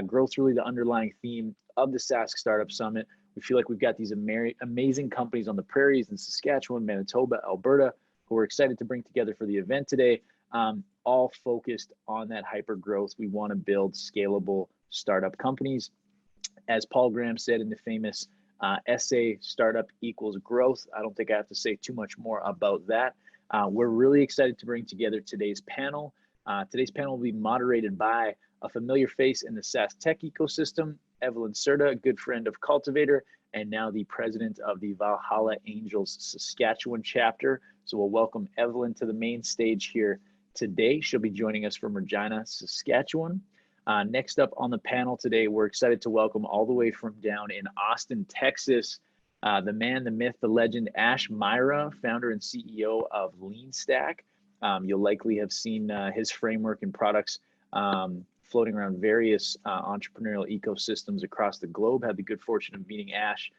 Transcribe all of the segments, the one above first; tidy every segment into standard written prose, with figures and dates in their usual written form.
Growth's really the underlying theme of the Sask Startup Summit. We feel like we've got these amazing companies on the prairies in Saskatchewan, Manitoba, Alberta, who we're excited to bring together for the event today, all focused on that hyper growth. We want to build scalable startup companies. As Paul Graham said in the famous essay, startup equals growth. I don't think I have to say too much more about that. We're really excited to bring together today's panel. Today's panel will be moderated by a familiar face in the SaaS tech ecosystem, Evelyn Cerda, a good friend of Cultivator, and now the president of the Valhalla Angels Saskatchewan chapter. So we'll welcome Evelyn to the main stage here today. She'll be joining us from Regina, Saskatchewan. Next up on the panel today, we're excited to welcome all the way from down in Austin, Texas, the man, the myth, the legend, Ash Maurya, founder and CEO of LeanStack. You'll likely have seen his framework and products floating around various entrepreneurial ecosystems across the globe. Had the good fortune of meeting Ash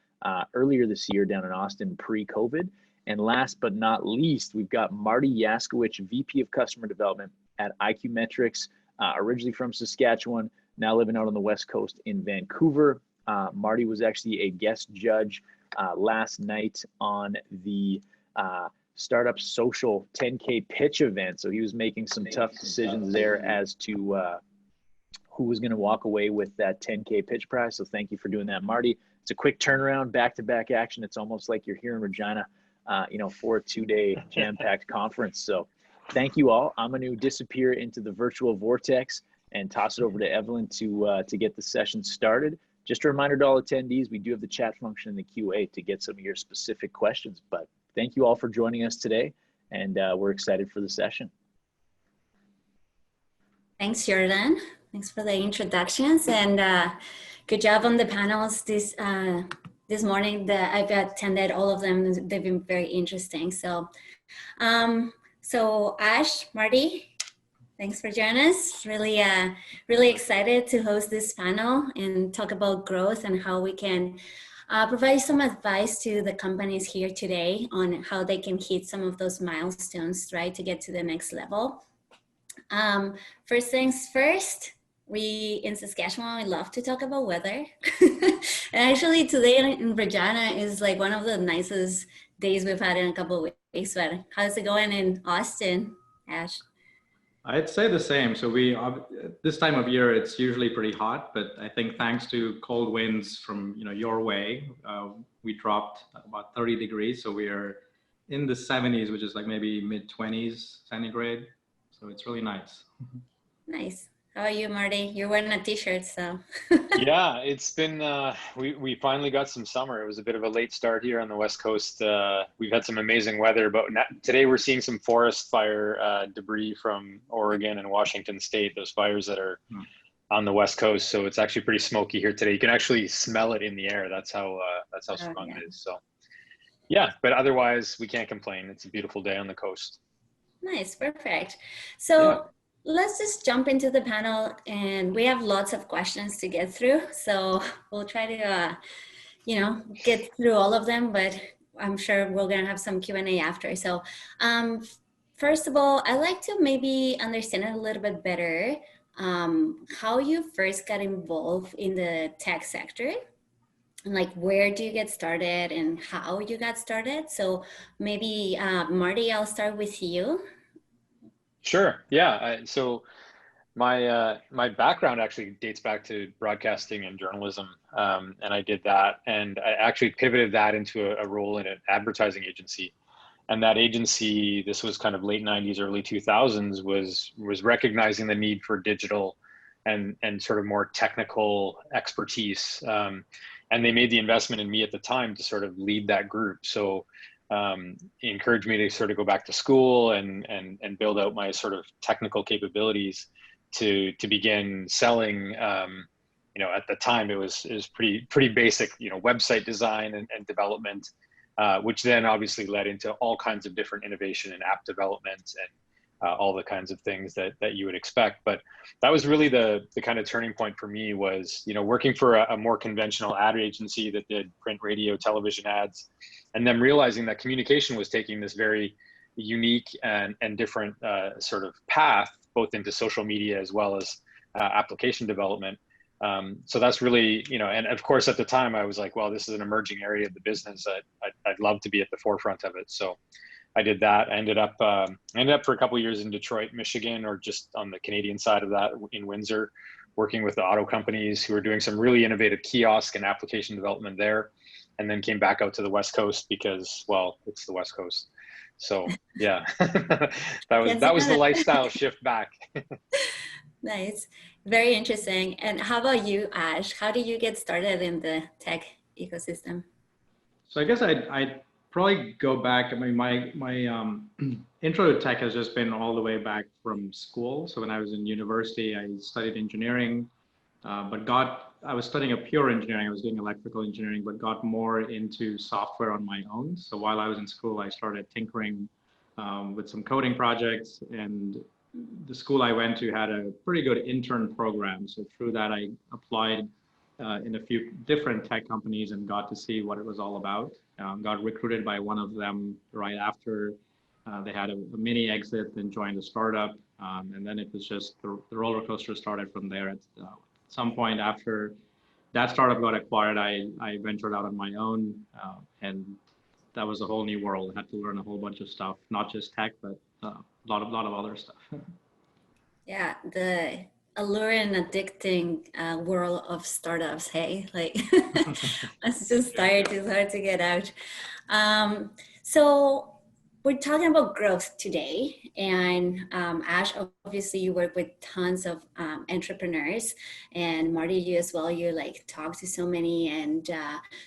earlier this year down in Austin pre-COVID. And last but not least, we've got Marty Yaskowich, VP of Customer Development at IQ Metrics, originally from Saskatchewan, now living out on the West Coast in Vancouver. Marty was actually a guest judge last night on the Startup Social 10K pitch event. So he was making some tough decisions there as to who was going to walk away with that 10K pitch prize. So thank you for doing that, Marty. It's a quick turnaround, back-to-back action. It's almost like you're here in Regina, for a 2-day jam-packed conference. So thank you all. I'm going to disappear into the virtual vortex and toss it over to Evelyn to get the session started. Just a reminder to all attendees, we do have the chat function in the QA to get some of your specific questions. But thank you all for joining us today, and we're excited for the session. Thanks, Jordan. Thanks for the introductions, and good job on the panels this morning. I've attended all of them. They've been very interesting. So, Ash, Marty, thanks for joining us. Really excited to host this panel and talk about growth and how we can provide some advice to the companies here today on how they can hit some of those milestones, right, to get to the next level. First things first, we in Saskatchewan, we love to talk about weather. And actually today in Regina is like one of the nicest days we've had in a couple of weeks. But how's it going in Austin, Ash? I'd say the same. So this time of year, it's usually pretty hot, but I think thanks to cold winds from your way, we dropped about 30 degrees. So we are in the 70s, which is like maybe mid-20s centigrade. So it's really nice. Nice. How are you, Marty? You're wearing a t-shirt, so. Yeah, it's been, we finally got some summer. It was a bit of a late start here on the West Coast. We've had some amazing weather, but today we're seeing some forest fire debris from Oregon and Washington State, those fires that are on the West Coast. So it's actually pretty smoky here today. You can actually smell it in the air. That's how strong it is. So yeah, but otherwise we can't complain. It's a beautiful day on the coast. Nice, perfect. So let's just jump into the panel, and we have lots of questions to get through. So we'll try to, get through all of them, but I'm sure we're gonna have some Q&A after. So first of all, I'd like to maybe understand it a little bit better, how you first got involved in the tech sector. And like, where do you get started and how you got started? So maybe Marty, I'll start with you. Sure. Yeah. So my background actually dates back to broadcasting and journalism, and I did that, and I actually pivoted that into a role in an advertising agency. And that agency, this was kind of late 90s, early 2000s, was recognizing the need for digital and sort of more technical expertise. And they made the investment in me at the time to sort of lead that group. So he encouraged me to sort of go back to school and build out my sort of technical capabilities to begin selling. At the time it was pretty basic, website design and development, which then obviously led into all kinds of different innovation and app development and all the kinds of things that you would expect. But that was really the kind of turning point for me was, working for a more conventional ad agency that did print, radio, television ads, and then realizing that communication was taking this very unique and different sort of path, both into social media as well as application development. So that's really, and of course at the time I was like, well, this is an emerging area of the business. I'd love to be at the forefront of it. So I did that. I ended up for a couple of years in Detroit, Michigan, or just on the Canadian side of that in Windsor, working with the auto companies who were doing some really innovative kiosk and application development there. And then came back out to the West Coast because, well, it's the West Coast. So yeah, that was the lifestyle shift back. Nice. Very interesting. And how about you, Ash? How did you get started in the tech ecosystem? So I guess I'd probably go back. I mean, my intro to tech has just been all the way back from school. So when I was in university, I studied engineering, I was studying a pure engineering. I was doing electrical engineering, but got more into software on my own. So while I was in school, I started tinkering with some coding projects, and the school I went to had a pretty good intern program. So through that, I applied in a few different tech companies and got to see what it was all about. Got recruited by one of them right after they had a mini exit, then joined a startup. And then it was just the roller coaster started from there. At some point after that startup got acquired, I ventured out on my own, and that was a whole new world. I had to learn a whole bunch of stuff, not just tech, but a lot of other stuff. Yeah, the alluring, addicting world of startups. Hey, like once you start, it's hard to get out. So we're talking about growth today, and Ash, obviously you work with tons of entrepreneurs, and Marty, you as well, you like talk to so many. And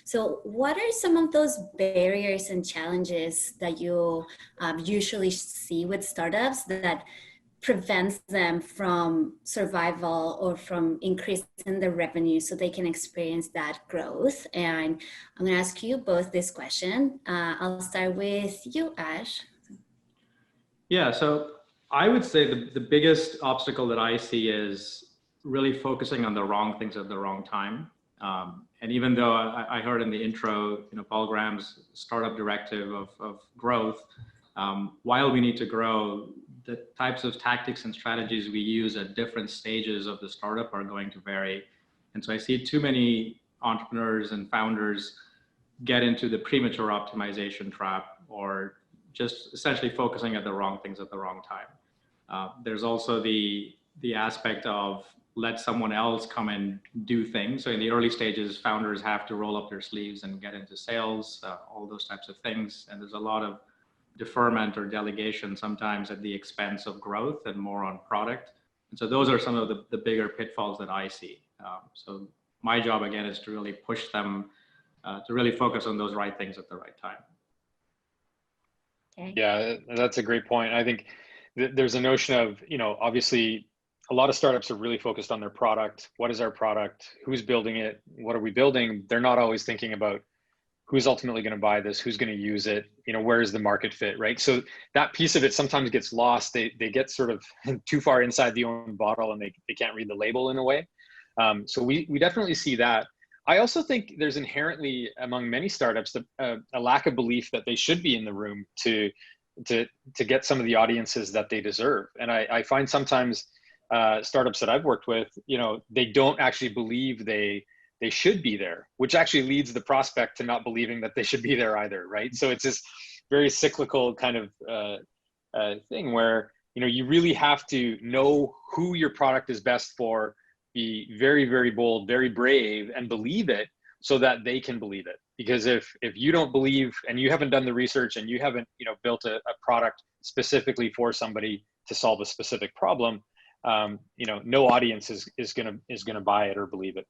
so what are some of those barriers and challenges that you usually see with startups that prevents them from survival or from increasing the revenue so they can experience that growth? And I'm going to ask you both this question. I'll start with you, Ash. Yeah, so I would say the biggest obstacle that I see is really focusing on the wrong things at the wrong time. And even though I heard in the intro, Paul Graham's startup directive of growth, while we need to grow, the types of tactics and strategies we use at different stages of the startup are going to vary. And so I see too many entrepreneurs and founders get into the premature optimization trap, or just essentially focusing at the wrong things at the wrong time. There's also the aspect of let someone else come and do things. So in the early stages, founders have to roll up their sleeves and get into sales, all those types of things. And there's a lot of deferment or delegation sometimes at the expense of growth and more on product. And so those are some of the bigger pitfalls that I see. So my job again is to really push them to really focus on those right things at the right time. Okay. Yeah, that's a great point. I think there's a notion of, obviously a lot of startups are really focused on their product. What is our product? Who's building it? What are we building? They're not always thinking about who's ultimately going to buy this, who's going to use it, where is the market fit, right? So that piece of it sometimes gets lost. They get sort of too far inside the own bottle, and they can't read the label in a way. So we definitely see that. I also think there's inherently among many startups a lack of belief that they should be in the room to get some of the audiences that they deserve. And I find sometimes startups that I've worked with, they don't actually believe they should be there, which actually leads the prospect to not believing that they should be there either, right? So it's this very cyclical kind of thing where, you really have to know who your product is best for, be very, very bold, very brave, and believe it so that they can believe it. Because if you don't believe and you haven't done the research and you haven't, built a product specifically for somebody to solve a specific problem, no audience is gonna buy it or believe it.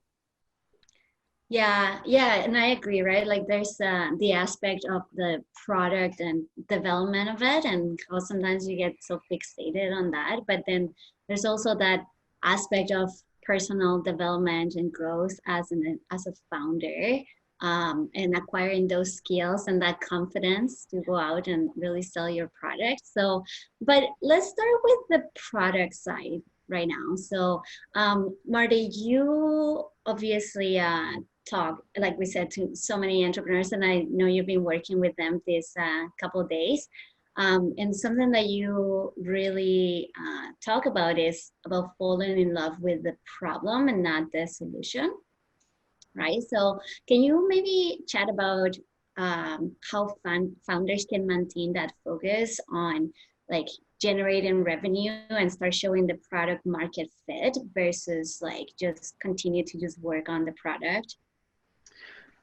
Yeah, and I agree, right? Like there's the aspect of the product and development of it, and how sometimes you get so fixated on that. But then there's also that aspect of personal development and growth as a founder, and acquiring those skills and that confidence to go out and really sell your product. So, but let's start with the product side right now. So, Marty, you obviously talk, like we said, to so many entrepreneurs, and I know you've been working with them this couple of days. And something that you really talk about is about falling in love with the problem and not the solution, right? So can you maybe chat about how founders can maintain that focus on like generating revenue and start showing the product market fit versus like just continue to just work on the product?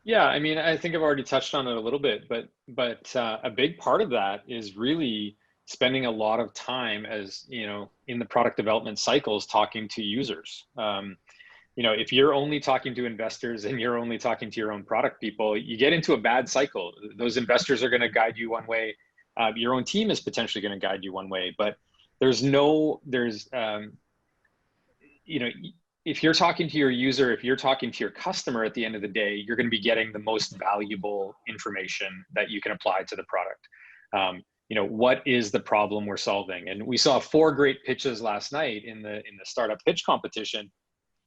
Yeah, I mean, I think I've already touched on it a little bit, but a big part of that is really spending a lot of time, as you know, in the product development cycles, talking to users. You know, if you're only talking to investors and you're only talking to your own product people, you get into a bad cycle. Those investors are going to guide you one way. Your own team is potentially going to guide you one way, but you know, if you're talking to your user, if you're talking to your customer, at the end of the day, you're going to be getting the most valuable information that you can apply to the product. You know, what is the problem we're solving? And we saw 4 great pitches last night in the startup pitch competition.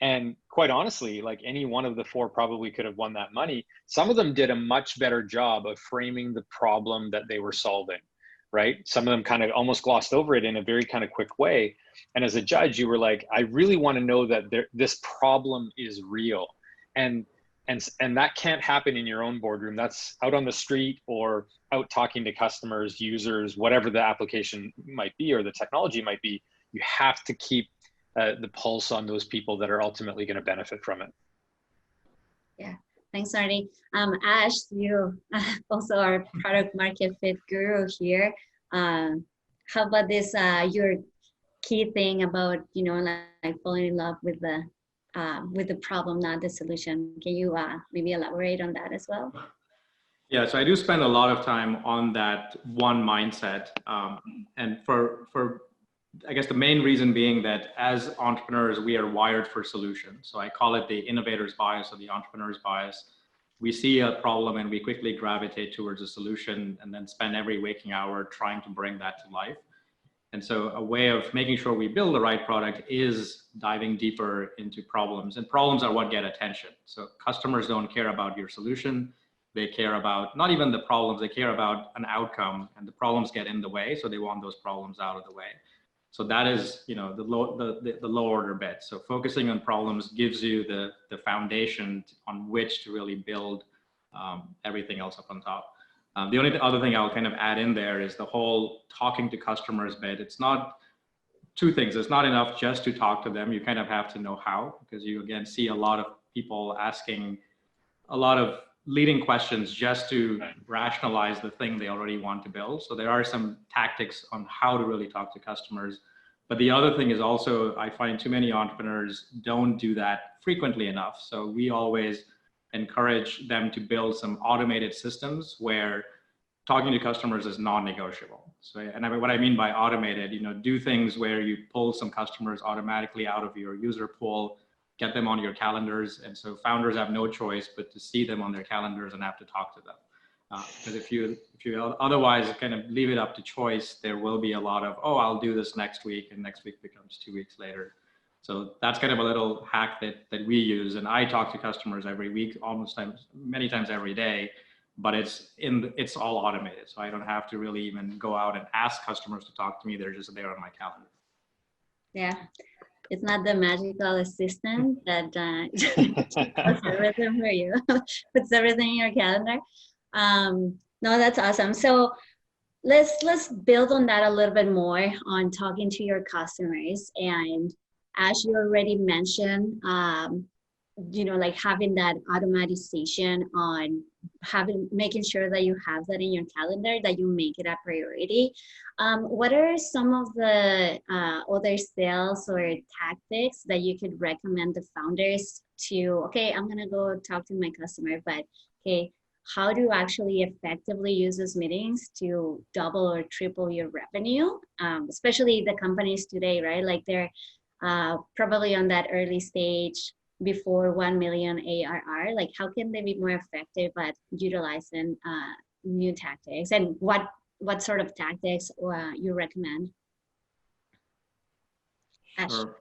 And quite honestly, like any one of the 4 probably could have won that money. Some of them did a much better job of framing the problem that they were solving, right? Some of them kind of almost glossed over it in a very kind of quick way. And as a judge, you were like, I really want to know that this problem is real. And that can't happen in your own boardroom. That's out on the street or out talking to customers, users, whatever the application might be or the technology might be. You have to keep the pulse on those people that are ultimately going to benefit from it. Yeah, thanks, Marty. Ash, you also are product market fit guru here. How about this? Your key thing about like falling in love with the problem, not the solution. Can you maybe elaborate on that as well? Yeah, so I do spend a lot of time on that one mindset, and for I guess the main reason being that as entrepreneurs, we are wired for solutions. So I call it the innovator's bias or the entrepreneur's bias. We see a problem and we quickly gravitate towards a solution and then spend every waking hour trying to bring that to life. And so a way of making sure we build the right product is diving deeper into problems, and problems are what get attention. So customers don't care about your solution. They care about not even the problems, they care about an outcome, and the problems get in the way. So they want those problems out of the way. So that is, the low order bit. So focusing on problems gives you the foundation on which to really build everything else up on top. The only other thing I'll kind of add in there is the whole talking to customers bit. It's not 2 things. It's not enough just to talk to them. You kind of have to know how, because you again see a lot of people asking a lot of leading questions just to rationalize the thing they already want to build. So there are some tactics on how to really talk to customers. But the other thing is also, I find too many entrepreneurs don't do that frequently enough. So we always encourage them to build some automated systems where talking to customers is non-negotiable. So, and what I mean by automated, do things where you pull some customers automatically out of your user pool, get them on your calendars. And so founders have no choice but to see them on their calendars and have to talk to them. Because if you otherwise kind of leave it up to choice, there will be a lot of, oh, I'll do this next week, and next week becomes 2 weeks later. So that's kind of a little hack that we use. And I talk to customers every week, many times every day, but it's all automated. So I don't have to really even go out and ask customers to talk to me. They're just there on my calendar. Yeah. It's not the magical assistant that does everything for you, puts everything in your calendar. No, that's awesome. So let's build on that a little bit more on talking to your customers. And as you already mentioned, like having that automatization on making sure that you have that in your calendar, that you make it a priority. What are some of the other sales or tactics that you could recommend the founders to, okay, I'm gonna go talk to my customer, but okay, how do you actually effectively use those meetings to double or triple your revenue? Especially the companies today, right? Like they're probably on that early stage before 1 million ARR. Like how can they be more effective at utilizing new tactics, and what sort of tactics you recommend? Ash. Or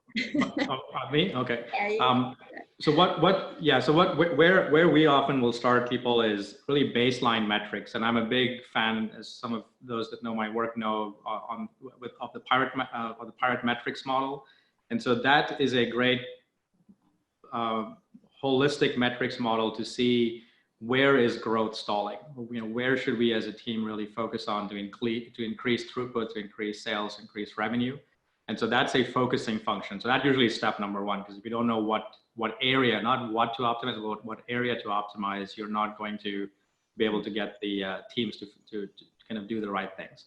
me? Okay. Yeah, So where we often will start people is really baseline metrics, and I'm a big fan, as some of those that know my work know, of the pirate metrics model, and so that is a great holistic metrics model to see where is growth stalling. Where should we as a team really focus on to increase throughput, to increase sales, increase revenue. And so that's a focusing function. So that usually is step number one, because if you don't know what area, not what to optimize, but what area to optimize, you're not going to be able to get the teams to kind of do the right things.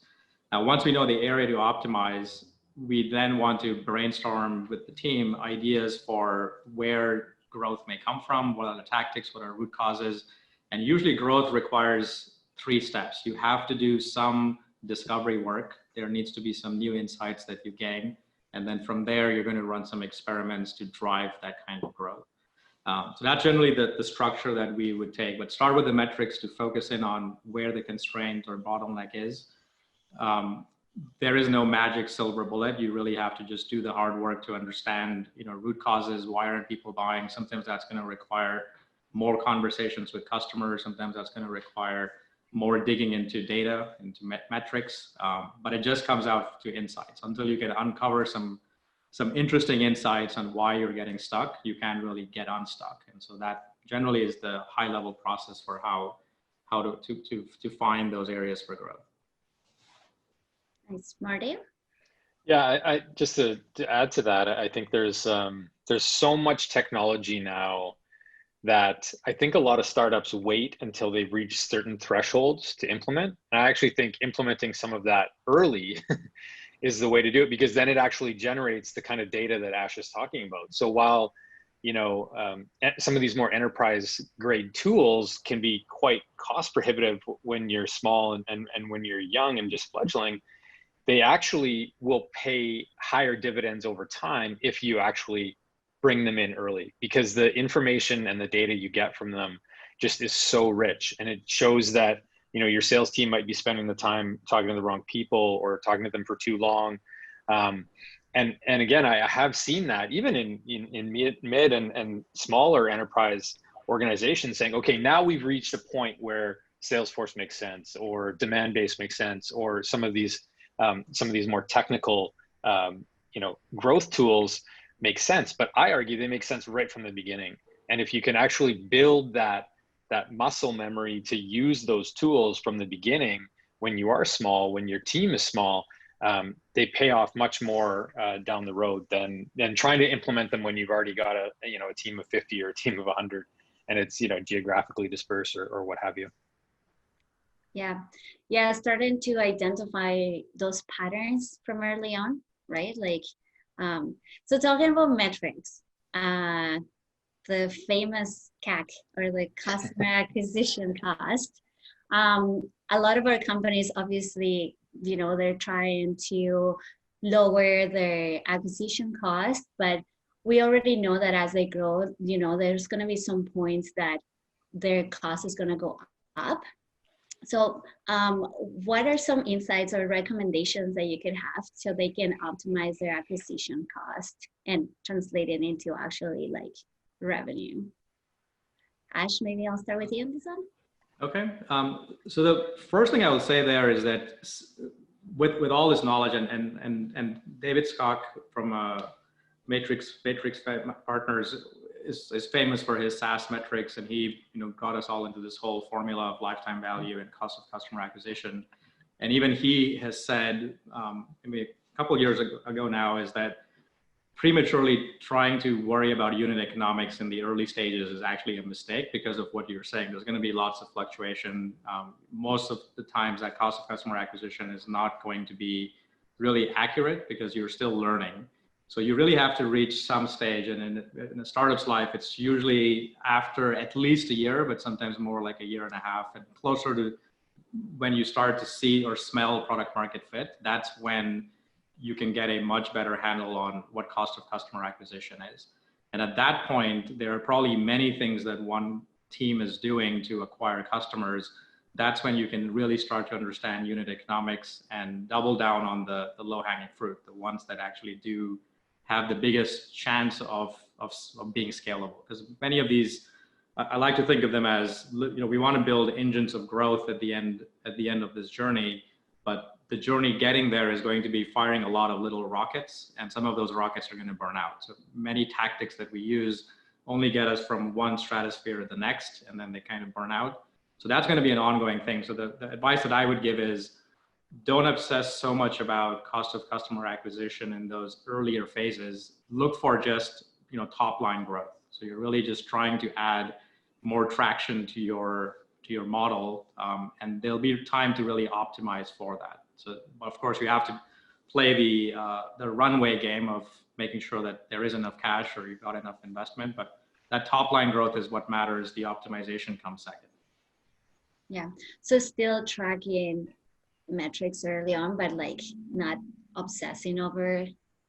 Now, once we know the area to optimize, we then want to brainstorm with the team ideas for where growth may come from, what are the tactics, what are root causes. And usually growth requires 3 steps. You have to do some discovery work. There needs to be some new insights that you gain. And then from there, you're going to run some experiments to drive that kind of growth. So that's generally the structure that we would take, but start with the metrics to focus in on where the constraint or bottleneck is. There is no magic silver bullet. You really have to just do the hard work to understand, root causes. Why aren't people buying? Sometimes that's going to require more conversations with customers. Sometimes that's going to require more digging into data, into metrics. But it just comes out to insights. Until you can uncover some interesting insights on why you're getting stuck, you can't really get unstuck. And so that generally is the high level process for how to find those areas for growth. Thanks, Marty. Yeah, I just to add to that, I think there's so much technology now that I think a lot of startups wait until they reach certain thresholds to implement. And I actually think implementing some of that early is the way to do it, because then it actually generates the kind of data that Ash is talking about. So while some of these more enterprise grade tools can be quite cost prohibitive when you're small and when you're young and just fledgling, they actually will pay higher dividends over time if you actually bring them in early, because the information and the data you get from them just is so rich. And it shows that, your sales team might be spending the time talking to the wrong people or talking to them for too long. And again, I have seen that even in mid and smaller enterprise organizations saying, okay, now we've reached a point where Salesforce makes sense, or demand-based makes sense, or some of these more technical, growth tools make sense. But I argue they make sense right from the beginning. And if you can actually build that muscle memory to use those tools from the beginning, when you are small, when your team is small, they pay off much more down the road than trying to implement them when you've already got a team of 50 or a team of 100, and it's geographically dispersed or what have you. Yeah, starting to identify those patterns from early on, right? So talking about metrics, the famous CAC, or the customer acquisition cost. A lot of our companies, obviously, they're trying to lower their acquisition cost, but we already know that as they grow, there's going to be some points that their cost is going to go up. So what are some insights or recommendations that you could have so they can optimize their acquisition cost and translate it into actually revenue? Ash, maybe I'll start with you on this one. Okay. So the first thing I will say there is that with all this knowledge, and David Skok from Matrix Partners is famous for his SaaS metrics, and he got us all into this whole formula of lifetime value and cost of customer acquisition. And even he has said, maybe a couple of years ago now, is that prematurely trying to worry about unit economics in the early stages is actually a mistake because of what you're saying. There's going to be lots of fluctuation. Most of the times that cost of customer acquisition is not going to be really accurate because you're still learning. So you really have to reach some stage, and in a startup's life, it's usually after at least a year, but sometimes more like a year and a half, and closer to when you start to see or smell product market fit. That's when you can get a much better handle on what cost of customer acquisition is. And at that point, there are probably many things that one team is doing to acquire customers. That's when you can really start to understand unit economics and double down on the low-hanging fruit, the ones that actually do have the biggest chance of being scalable. Because many of these, I like to think of them as, we want to build engines of growth at the end of this journey, but the journey getting there is going to be firing a lot of little rockets, and some of those rockets are going to burn out. So many tactics that we use only get us from one stratosphere to the next, and then they kind of burn out. So that's going to be an ongoing thing. So the advice that I would give is, don't obsess so much about cost of customer acquisition in those earlier phases. Look for just, top line growth. So you're really just trying to add more traction to your model, and there'll be time to really optimize for that. So, of course, you have to play the runway game of making sure that there is enough cash or you've got enough investment. But that top line growth is what matters. The optimization comes second. Yeah. So still tracking metrics early on, but like not obsessing over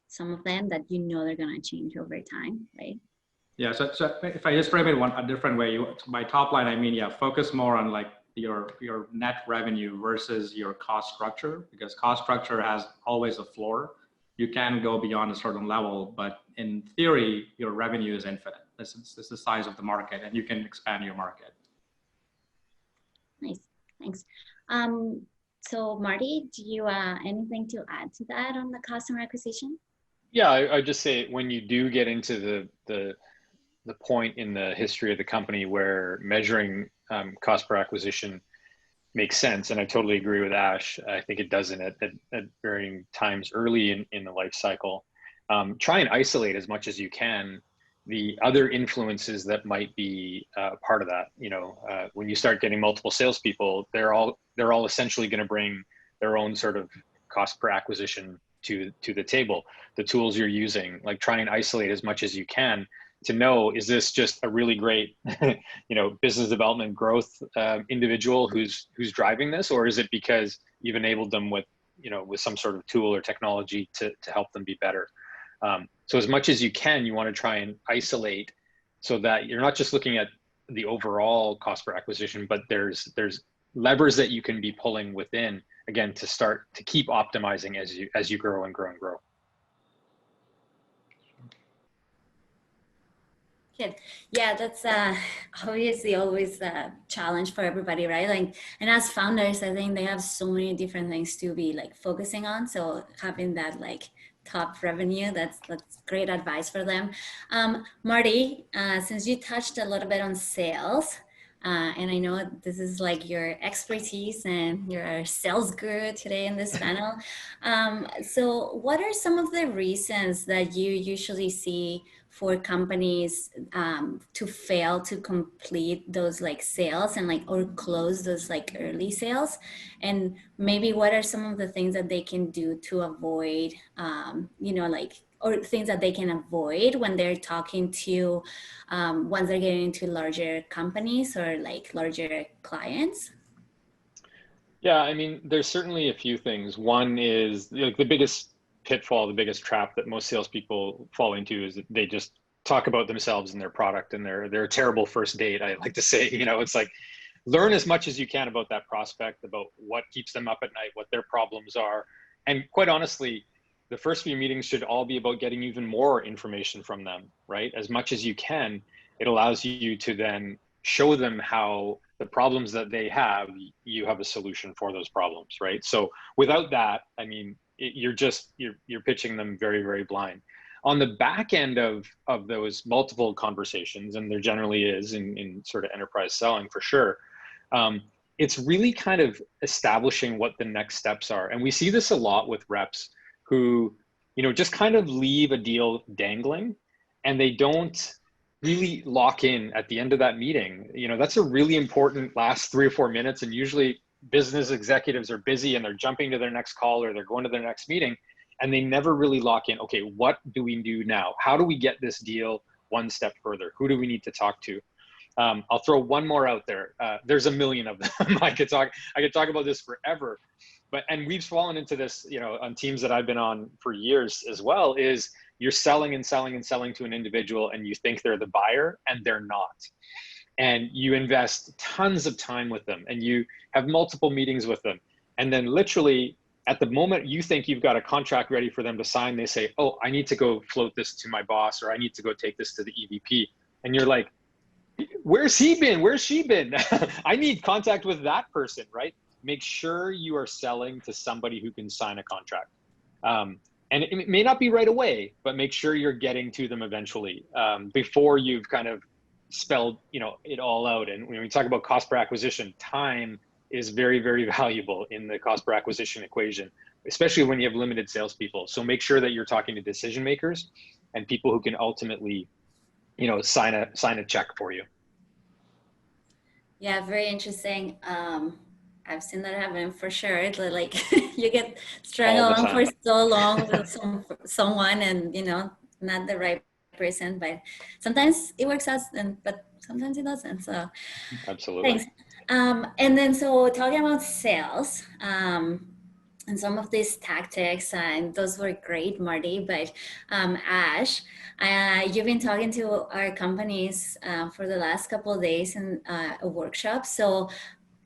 some of them that they're going to change over time, right? Yeah. So if I just frame it a different way, by top line, I mean, focus more on like your net revenue versus your cost structure, because cost structure has always a floor. You can go beyond a certain level, but in theory, your revenue is infinite. This is the size of the market, and you can expand your market. Nice, thanks. So Marty, do you anything to add to that on the customer acquisition? Yeah, I just say, when you do get into the point in the history of the company where measuring cost per acquisition makes sense, and I totally agree with Ash. I think it doesn't at varying times early in the life cycle. Try and isolate as much as you can the other influences that might be part of that. When you start getting multiple salespeople, they're all essentially going to bring their own sort of cost per acquisition to the table. The tools you're using, like, try and isolate as much as you can to know, is this just a really great, business development growth individual who's driving this, or is it because you've enabled them with some sort of tool or technology to help them be better? So as much as you can, you want to try and isolate so that you're not just looking at the overall cost per acquisition, but there's levers that you can be pulling within, again, to keep optimizing as you grow and grow and grow. Good. Yeah, that's obviously always a challenge for everybody, right? Like, and as founders, I think they have so many different things to be like focusing on. So having that like top revenue, that's great advice for them. Marty, since you touched a little bit on sales, and I know this is like your expertise and you're a sales guru today in this panel. So what are some of the reasons that you usually see for companies to fail to complete those like sales and or close those like early sales? And maybe what are some of the things that they can do to avoid, or things that they can avoid when they're talking to, once they're getting into larger companies or like larger clients? Yeah, I mean, there's certainly a few things. One is, like, the biggest pitfall, the biggest trap that most salespeople fall into is that they just talk about themselves and their product, and they're a terrible first date. I like to say, it's like, learn as much as you can about that prospect, about what keeps them up at night, what their problems are. And quite honestly, the first few meetings should all be about getting even more information from them, right? As much as you can. It allows you to then show them how the problems that they have, you have a solution for those problems, right? So without that, I mean, you're pitching them very, very blind. On the back end of those multiple conversations, and there generally is in sort of enterprise selling for sure, it's really kind of establishing what the next steps are. And we see this a lot with reps who, just kind of leave a deal dangling, and they don't really lock in at the end of that meeting. That's a really important last 3 or 4 minutes. And usually business executives are busy and they're jumping to their next call or they're going to their next meeting, and they never really lock in. Okay, what do we do now? How do we get this deal one step further? Who do we need to talk to? I'll throw one more out there. There's a million of them. I could talk about this forever, and we've fallen into this, on teams that I've been on for years as well, is you're selling and selling and selling to an individual and you think they're the buyer, and they're not. And you invest tons of time with them and you have multiple meetings with them. And then literally at the moment you think you've got a contract ready for them to sign, they say, oh, I need to go float this to my boss, or I need to go take this to the EVP. And you're like, where's he been? Where's she been? I need contact with that person, right? Make sure you are selling to somebody who can sign a contract. And it may not be right away, but make sure you're getting to them eventually, before you've kind of spelled, it all out. And when we talk about cost per acquisition, time is very, very valuable in the cost per acquisition equation, especially when you have limited salespeople. So make sure that you're talking to decision makers and people who can ultimately, sign a check for you. Yeah, very interesting. I've seen that happen for sure. It's like you get strung along for so long with someone, and not the right person. But sometimes it works out, but sometimes it doesn't. So, absolutely. Thanks. And then so talking about sales, and some of these tactics, and those were great, Marty. But Ash, you've been talking to our companies for the last couple of days in a workshop. So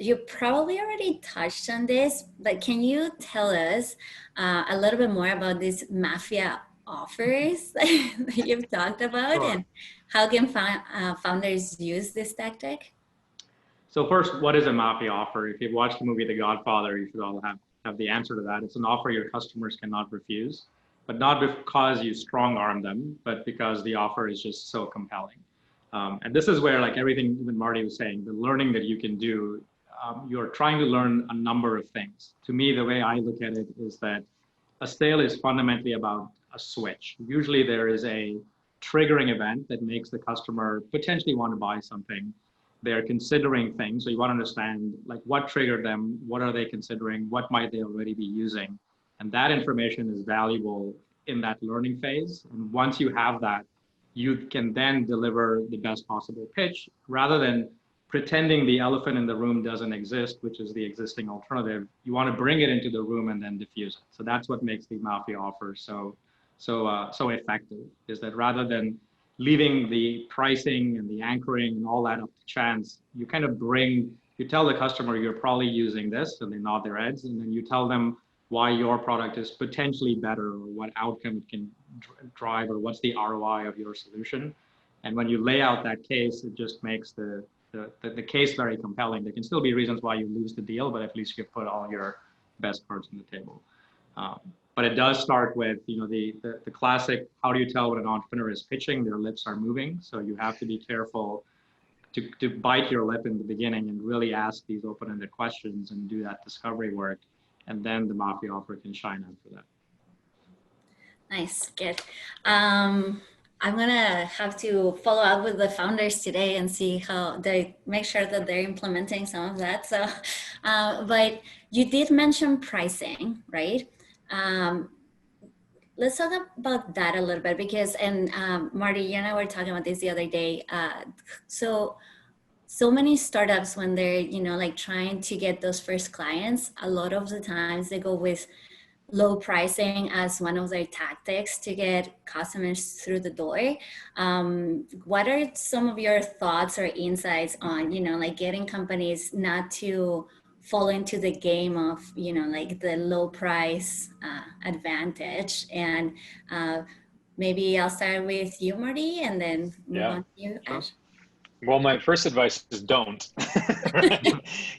you probably already touched on this, but can you tell us a little bit more about these mafia offers that you've talked about? Sure. And how can founders use this tactic? So first, what is a mafia offer? If you've watched the movie The Godfather, you should all have the answer to that. It's an offer your customers cannot refuse, but not because you strong arm them, but because the offer is just so compelling. And this is where, like everything even Marty was saying, the learning that you can do, you're trying to learn a number of things. To me, the way I look at it is that a sale is fundamentally about a switch. Usually there is a triggering event that makes the customer potentially want to buy something. They're considering things. So you want to understand like what triggered them, what are they considering, what might they already be using. And that information is valuable in that learning phase. And once you have that, you can then deliver the best possible pitch rather than pretending the elephant in the room doesn't exist, which is the existing alternative. You want to bring it into the room and then diffuse it. So that's what makes the mafia offer so effective, is that rather than leaving the pricing and the anchoring and all that up to chance, you kind of you tell the customer you're probably using this, and they nod their heads, and then you tell them why your product is potentially better, or what outcome it can drive, or what's the ROI of your solution. And when you lay out that case, it just makes the case very compelling. There can still be reasons why you lose the deal, but at least you put all your best cards on the table. But it does start with the classic, how do you tell when an entrepreneur is pitching? Their lips are moving. So you have to be careful to bite your lip in the beginning and really ask these open-ended questions and do that discovery work. And then the mafia offer can shine after that. Nice, good. I'm gonna have to follow up with the founders today and see how they make sure that they're implementing some of that. So, but you did mention pricing, right? Let's talk about that a little bit because, and Marty, you and I were talking about this the other day. So many startups, when they're, like trying to get those first clients, a lot of the times they go with low pricing as one of their tactics to get customers through the door. What are some of your thoughts or insights on, like getting companies not to fall into the game of, like the low price advantage? And maybe I'll start with you, Marty, and then move on to you, Ash. Well, my first advice is don't.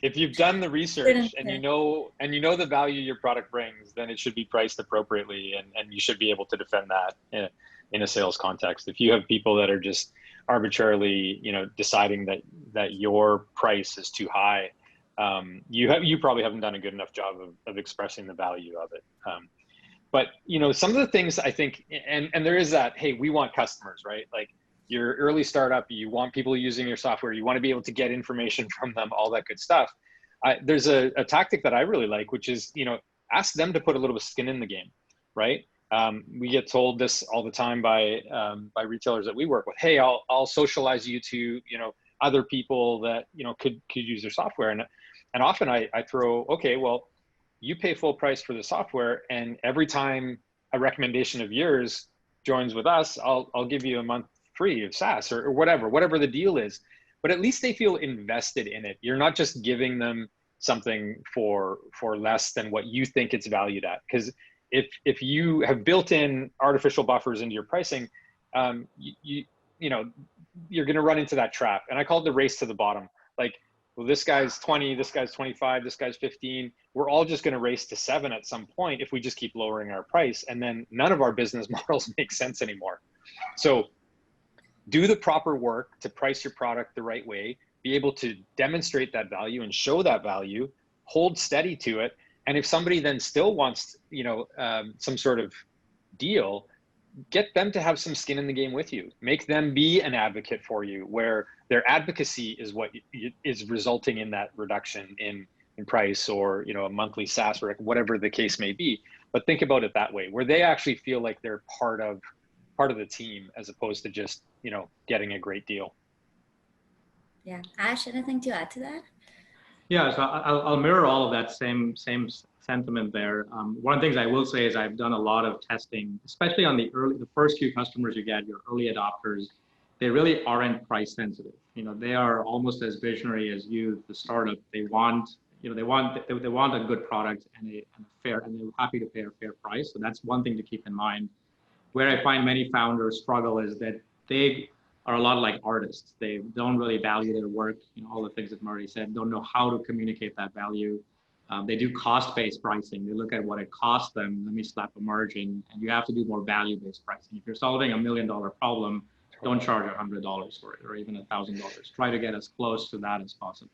If you've done the research and you know the value your product brings, then it should be priced appropriately, and you should be able to defend that in a sales context. If you have people that are just arbitrarily, deciding that your price is too high, you probably haven't done a good enough job of expressing the value of it. But some of the things I think, and there is that, hey, we want customers, right? Like, you're early startup, you want people using your software, you want to be able to get information from them, all that good stuff. There's a tactic that I really like, which is, ask them to put a little bit of skin in the game, right? We get told this all the time by retailers that we work with. Hey, I'll socialize you to, other people that, could use their software. And often I throw, okay, well, you pay full price for the software, and every time a recommendation of yours joins with us, I'll give you a month free of SaaS or whatever the deal is. But at least they feel invested in it. You're not just giving them something for less than what you think it's valued at. Because if you have built in artificial buffers into your pricing, you know, you're going to run into that trap. And I call it the race to the bottom. Like, well, this guy's 20, this guy's 25, this guy's 15. We're all just going to race to 7 at some point if we just keep lowering our price. And then none of our business models make sense anymore. So do the proper work to price your product the right way, be able to demonstrate that value and show that value, hold steady to it. And if somebody then still wants, you know, some sort of deal, get them to have some skin in the game with you. Make them be an advocate for you, where their advocacy is what is resulting in that reduction in price, or, you know, a monthly SaaS, or whatever the case may be. But think about it that way, where they actually feel like they're part of the team, as opposed to just, you know, getting a great deal. Yeah. Ash, anything to add to that? Yeah, so I'll mirror all of that same sentiment there. One of the things I will say is I've done a lot of testing, especially on the first few customers you get, your early adopters. They really aren't price sensitive. You know, they are almost as visionary as you, the startup. They want, you know, they want a good product and they're happy to pay a fair price. So that's one thing to keep in mind. Where I find many founders struggle is that they are a lot like artists. They don't really value their work, you know, all the things that Marty said, don't know how to communicate that value. They do cost-based pricing. They look at what it costs them, let me slap a margin, and you have to do more value-based pricing. If you're solving $1 million problem, don't charge $100 for it, or even $1,000. Try to get as close to that as possible.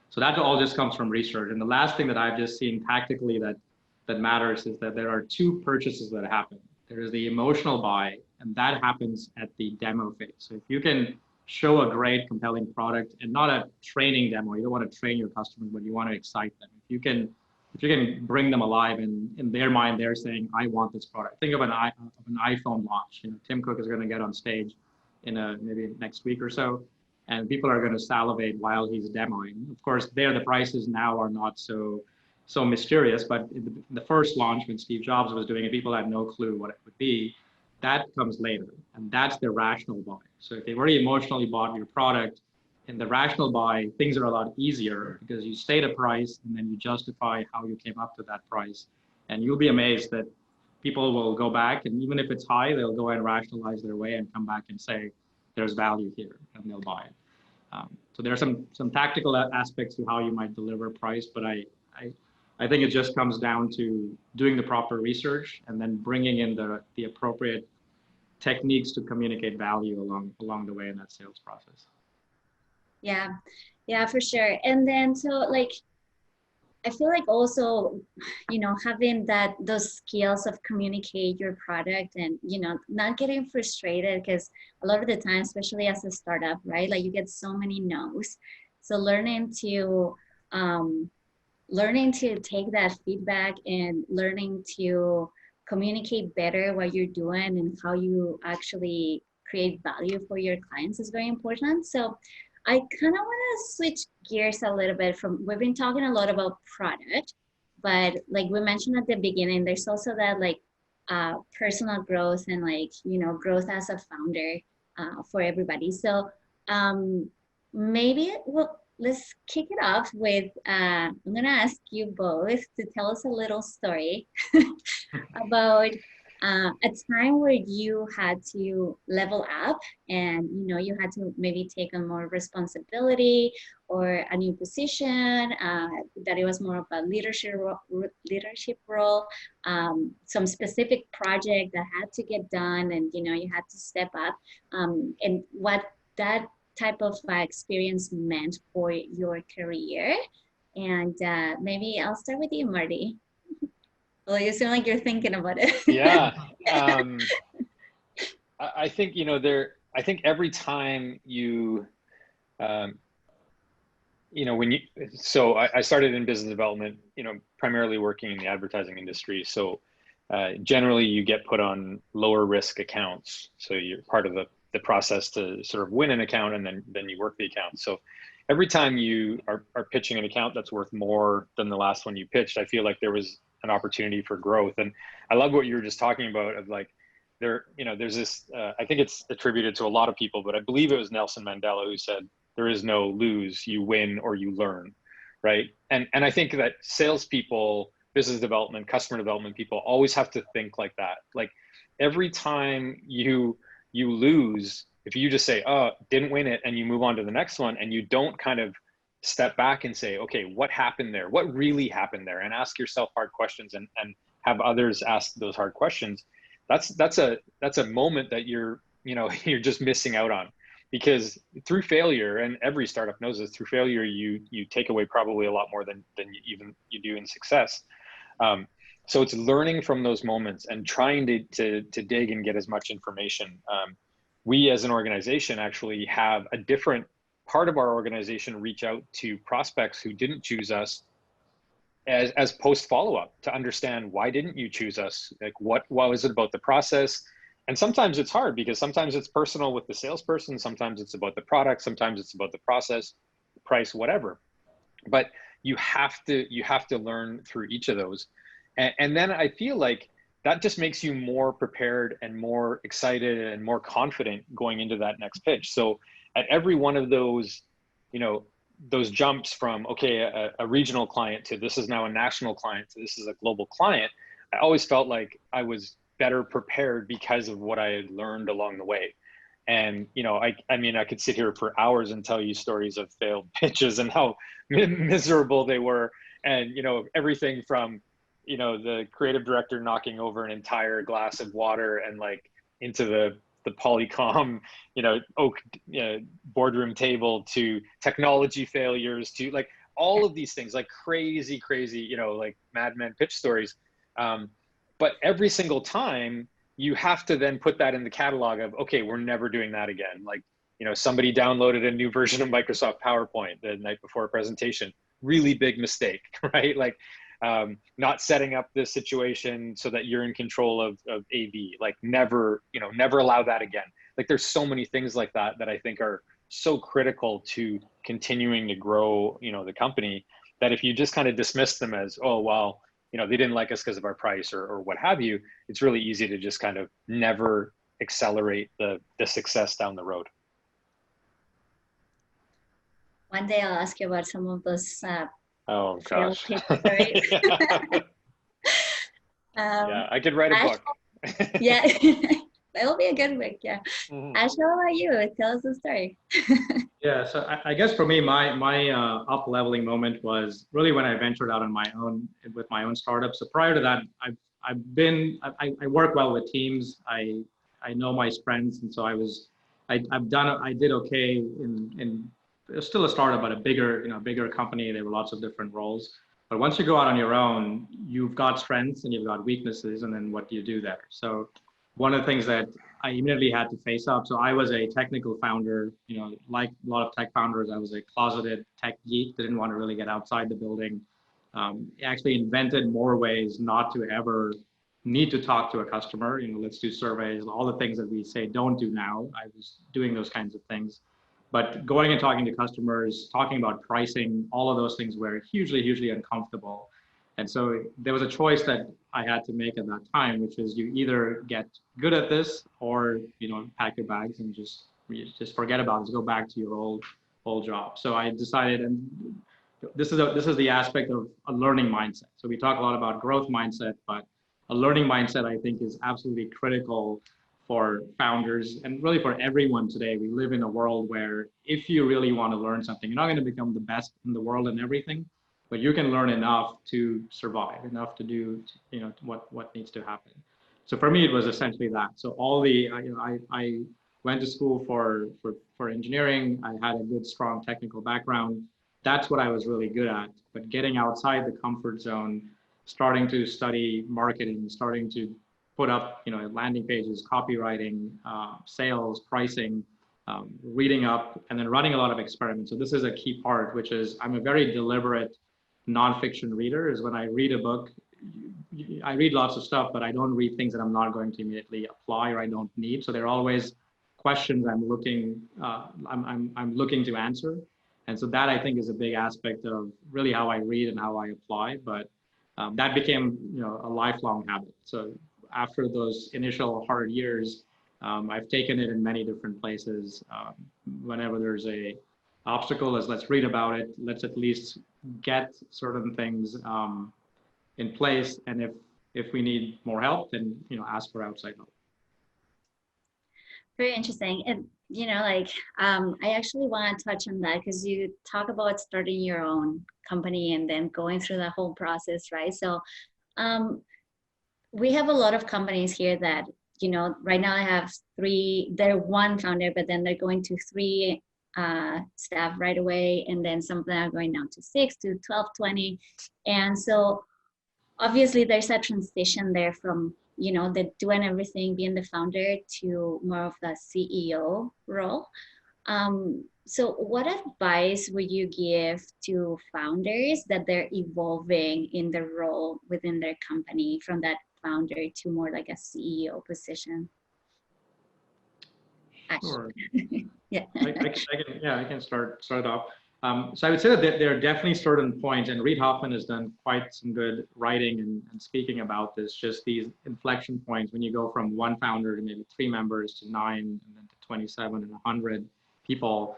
So that all just comes from research. And the last thing that I've just seen tactically that matters is that there are 2 purchases that happen. There is the emotional buy, and that happens at the demo phase. So if you can show a great, compelling product, and not a training demo, you don't want to train your customers, but you want to excite them. If you can bring them alive, and in their mind, they're saying, I want this product. Think of an iPhone launch. You know, Tim Cook is going to get on stage in maybe next week or so, and people are going to salivate while he's demoing. Of course, the prices now are not so mysterious, but in the first launch when Steve Jobs was doing it, people had no clue what it would be. That comes later, and that's the rational buy. So if they've already emotionally bought your product, in the rational buy, things are a lot easier because you state a price and then you justify how you came up to that price. And you'll be amazed that people will go back, and even if it's high, they'll go and rationalize their way and come back and say, there's value here, and they'll buy it. So there are some tactical aspects to how you might deliver price, but I think it just comes down to doing the proper research and then bringing in the appropriate techniques to communicate value along the way in that sales process. Yeah, for sure. And then, so like, I feel like also, you know, having those skills of communicate your product and, you know, not getting frustrated, because a lot of the time, especially as a startup, right? Like you get so many no's. So learning to take that feedback and learning to communicate better what you're doing and how you actually create value for your clients is very important. So I kind of want to switch gears a little bit we've been talking a lot about product, but like we mentioned at the beginning, there's also that like personal growth and like, you know, growth as a founder for everybody. So maybe let's kick it off with, I'm going to ask you both to tell us a little story about a time where you had to level up and, you know, you had to maybe take on more responsibility or a new position, that it was more of a leadership role, some specific project that had to get done and, you know, you had to step up, and what that type of experience meant for your career. And maybe I'll start with you, Marty. Well, you seem like you're thinking about it. Yeah. I think, you know, I think every time you, you know, so I started in business development, you know, primarily working in the advertising industry. So generally you get put on lower risk accounts. So you're part of the process to sort of win an account, and then you work the account. So every time you are pitching an account that's worth more than the last one you pitched, I feel like there was an opportunity for growth. And I love what you were just talking about of like, there's this, I think it's attributed to a lot of people, but I believe it was Nelson Mandela who said, there is no lose, you win or you learn. right? And I think that salespeople, business development, customer development people always have to think like that. Like every time you lose, if you just say, oh, didn't win it, and you move on to the next one, and you don't kind of step back and say, okay, what happened there? What really happened there? And ask yourself hard questions, and have others ask those hard questions. That's a moment that you're just missing out on, because through failure, and every startup knows this, through failure, you take away probably a lot more than you do in success. So it's learning from those moments and trying to dig and get as much information. We as an organization actually have a different part of our organization reach out to prospects who didn't choose us as post follow-up to understand, why didn't you choose us? Like what was it about the process? And sometimes it's hard, because sometimes it's personal with the salesperson, sometimes it's about the product, sometimes it's about the process, price, whatever. But you have to learn through each of those. And then I feel like that just makes you more prepared and more excited and more confident going into that next pitch. So at every one of those, those jumps from, okay, a regional client to this is now a national client to this is a global client, I always felt like I was better prepared because of what I had learned along the way. And, I mean, I could sit here for hours and tell you stories of failed pitches and how miserable they were. And, everything from, the creative director knocking over an entire glass of water and like into the Polycom, oak boardroom table, to technology failures, to like all of these things, like crazy, like Mad Men pitch stories. But every single time you have to then put that in the catalog of, okay, we're never doing that again. Like, somebody downloaded a new version of Microsoft PowerPoint the night before a presentation, really big mistake, right? Like, not setting up this situation so that you're in control of AV, like never allow that again. Like there's so many things like that I think are so critical to continuing to grow, the company, that if you just kind of dismiss them as, oh, well, they didn't like us because of our price or what have you, it's really easy to just kind of never accelerate the success down the road. One day I'll ask you about some of those oh gosh. Yeah, I could write a book. Yeah, that'll be a good book. Yeah. Mm-hmm. Ash, how about you? Tell us the story. Yeah, so I guess for me, my up leveling moment was really when I ventured out on my own with my own startup. So prior to that, I work well with teams. I know my strengths, and so I did okay in still a startup, but a bigger company. There were lots of different roles. But once you go out on your own, you've got strengths and you've got weaknesses, and then what do you do there? So one of the things that I immediately had to face up. So I was a technical founder, like a lot of tech founders, I was a closeted tech geek, didn't want to really get outside the building. Actually invented more ways not to ever need to talk to a customer. Let's do surveys, all the things that we say don't do now. I was doing those kinds of things. But going and talking to customers, talking about pricing, all of those things were hugely uncomfortable. And so there was a choice that I had to make at that time, which is you either get good at this or, pack your bags and just forget about it, go back to your old job. So I decided, and this is the aspect of a learning mindset. So we talk a lot about growth mindset, but a learning mindset, I think, is absolutely critical for founders and really for everyone today. We live in a world where if you really want to learn something, you're not going to become the best in the world in everything, but you can learn enough to survive, enough to do, what needs to happen. So for me, it was essentially that. So I went to school for engineering. I had a good, strong technical background. That's what I was really good at. But getting outside the comfort zone, starting to study marketing, starting to put up, landing pages, copywriting, sales, pricing, reading up, and then running a lot of experiments. So this is a key part, which is I'm a very deliberate nonfiction reader. Is when I read a book, I read lots of stuff, but I don't read things that I'm not going to immediately apply or I don't need. So there are always questions I'm looking to answer. And so that I think is a big aspect of really how I read and how I apply. But that became a lifelong habit. So after those initial hard years, I've taken it in many different places. Whenever there's a obstacle is let's read about it. Let's at least get certain things in place. And if we need more help, then, ask for outside help. Very interesting. And, I actually want to touch on that because you talk about starting your own company and then going through the whole process, right? So we have a lot of companies here that, right now I have they're one founder, but then they're going to 3 staff right away. And then some of them are going down to 6 to 12, 20. And so obviously there's a transition there from, the doing everything, being the founder, to more of the CEO role. So what advice would you give to founders that they're evolving in their role within their company from that founder to more like a CEO position? Sure. Yeah. I can start off. So I would say that there are definitely certain points, and Reid Hoffman has done quite some good writing and speaking about this, just these inflection points when you go from 1 founder to maybe 3 members to 9 and then to 27 and 100 people.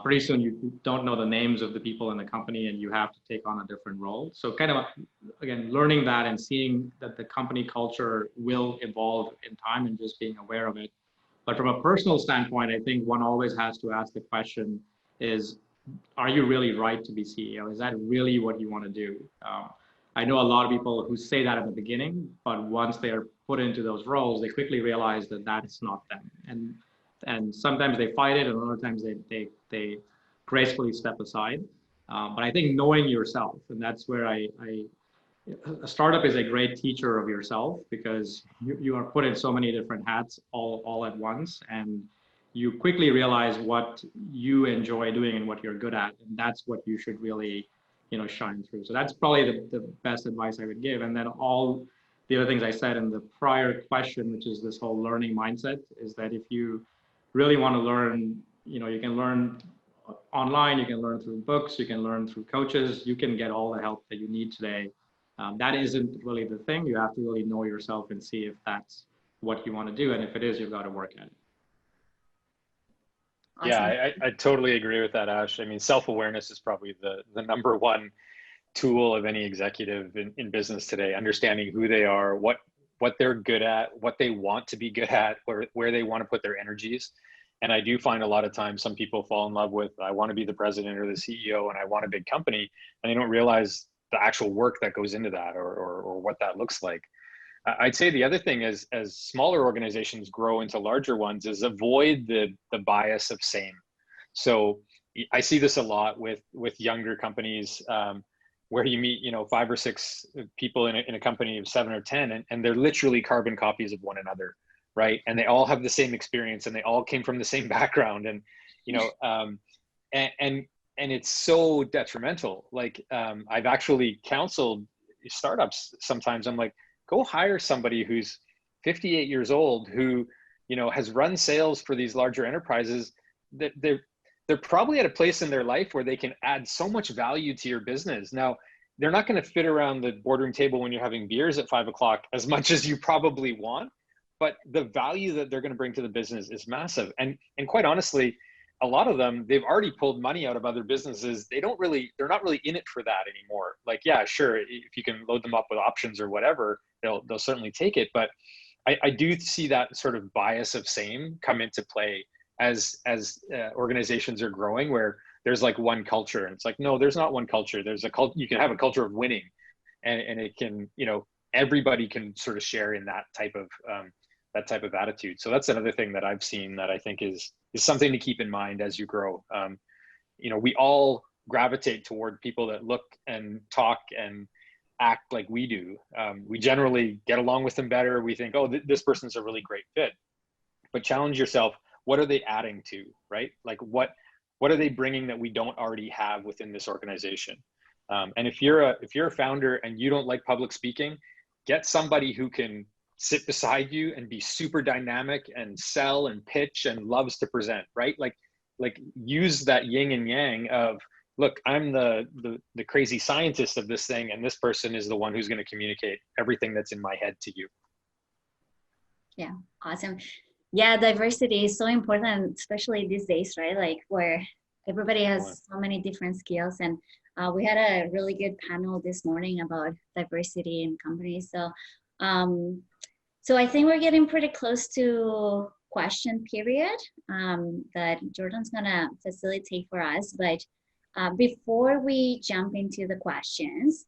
Pretty soon you don't know the names of the people in the company and you have to take on a different role. So kind of, again, learning that and seeing that the company culture will evolve in time and just being aware of it. But from a personal standpoint, I think one always has to ask the question is, are you really right to be CEO? Is that really what you want to do? I know a lot of people who say that at the beginning, but once they're put into those roles, they quickly realize that that's not them. And sometimes they fight it, and other times they gracefully step aside. But I think knowing yourself, and that's where a startup is a great teacher of yourself, because you are put in so many different hats all at once, and you quickly realize what you enjoy doing and what you're good at, and that's what you should really, shine through. So that's probably the best advice I would give. And then all the other things I said in the prior question, which is this whole learning mindset, is that if you really want to learn, you can learn online, you can learn through books, you can learn through coaches, you can get all the help that you need today. That isn't really the thing. You have to really know yourself and see if that's what you want to do. And if it is, you've got to work at it. Awesome. Yeah, I totally agree with that, Ash. I mean, self-awareness is probably the number one tool of any executive in business today, understanding who they are, what they're good at, what they want to be good at, where they want to put their energies. And I do find a lot of times some people fall in love with, I want to be the president or the CEO and I want a big company, and they don't realize the actual work that goes into that or what that looks like. I'd say the other thing is, as smaller organizations grow into larger ones, is avoid the bias of same. So I see this a lot with younger companies, where you meet, 5 or 6 people in a company of 7 or 10, and they're literally carbon copies of one another, right? And they all have the same experience, and they all came from the same background, and and it's so detrimental. Like I've actually counseled startups sometimes. I'm like, go hire somebody who's 58 years old, who, has run sales for these larger enterprises. That they're probably at a place in their life where they can add so much value to your business. Now, they're not going to fit around the boardroom table when you're having beers at 5 o'clock as much as you probably want, but the value that they're going to bring to the business is massive. And quite honestly, a lot of them, they've already pulled money out of other businesses. They're not really in it for that anymore. Like, yeah, sure, if you can load them up with options or whatever, they'll certainly take it. But I do see that sort of bias of same come into play as organizations are growing, where there's like one culture, and it's like, no, there's not one culture. There's a culture. You can have a culture of winning, and it can, everybody can sort of share in that type of attitude. So that's another thing that I've seen that I think is something to keep in mind as you grow. We all gravitate toward people that look and talk and act like we do. We generally get along with them better. We think, oh, this person's a really great fit. But challenge yourself. What are they adding to, right? Like what are they bringing that we don't already have within this organization? And if you're a founder and you don't like public speaking, get somebody who can sit beside you and be super dynamic and sell and pitch and loves to present, right? Like use that yin and yang of, look, I'm the crazy scientist of this thing, and this person is the one who's going to communicate everything that's in my head to you. Yeah, awesome. Yeah, diversity is so important, especially these days, right? Like where everybody has so many different skills, and we had a really good panel this morning about diversity in companies. So, so I think we're getting pretty close to question period that Jordan's gonna facilitate for us. But before we jump into the questions,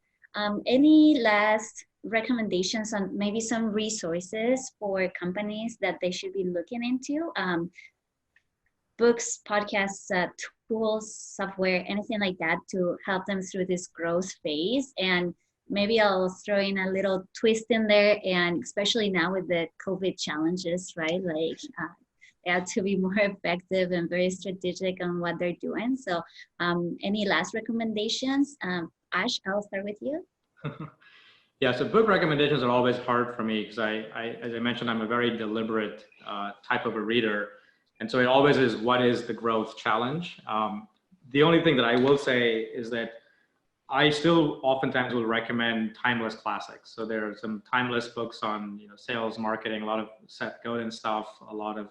any last recommendations on maybe some resources for companies that they should be looking into? Books, podcasts, tools, software, anything like that to help them through this growth phase. And maybe I'll throw in a little twist in there, and especially now with the COVID challenges, right? Like they have to be more effective and very strategic on what they're doing. So any last recommendations? Ash, I'll start with you. Yeah, so book recommendations are always hard for me because as I mentioned, I'm a very deliberate type of a reader. And so it always is, what is the growth challenge? The only thing that I will say is that I still oftentimes will recommend timeless classics. So there are some timeless books on sales, marketing, a lot of Seth Godin stuff, a lot of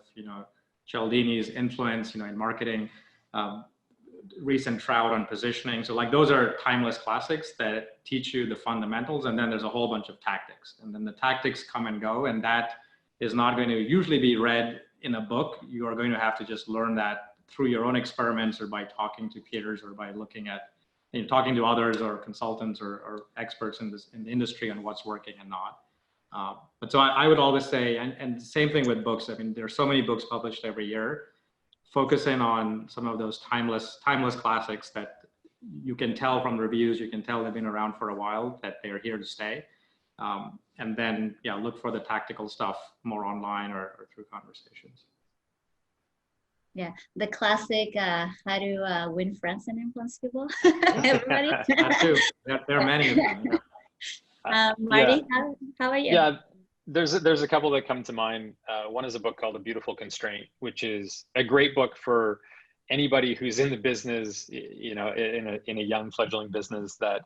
Cialdini's influence in marketing, recent Trout on positioning. So like those are timeless classics that teach you the fundamentals, and then there's a whole bunch of tactics, and then the tactics come and go, and that is not going to usually be read in a book. You are going to have to just learn that through your own experiments, or by talking to peers, or by looking at talking to others or consultants or experts in the industry on what's working and not. But so I would always say, and same thing with books. I mean, there's so many books published every year. Focus in on some of those timeless classics that you can tell from reviews, you can tell they've been around for a while, that they're here to stay. And then, look for the tactical stuff more online or through conversations. Yeah, the classic how to win friends and influence people. Everybody. That too. There are many of them. Yeah. Marty, how are you? Yeah, there's a couple that come to mind. One is a book called A Beautiful Constraint, which is a great book for anybody who's in the business, in a young fledgling business, that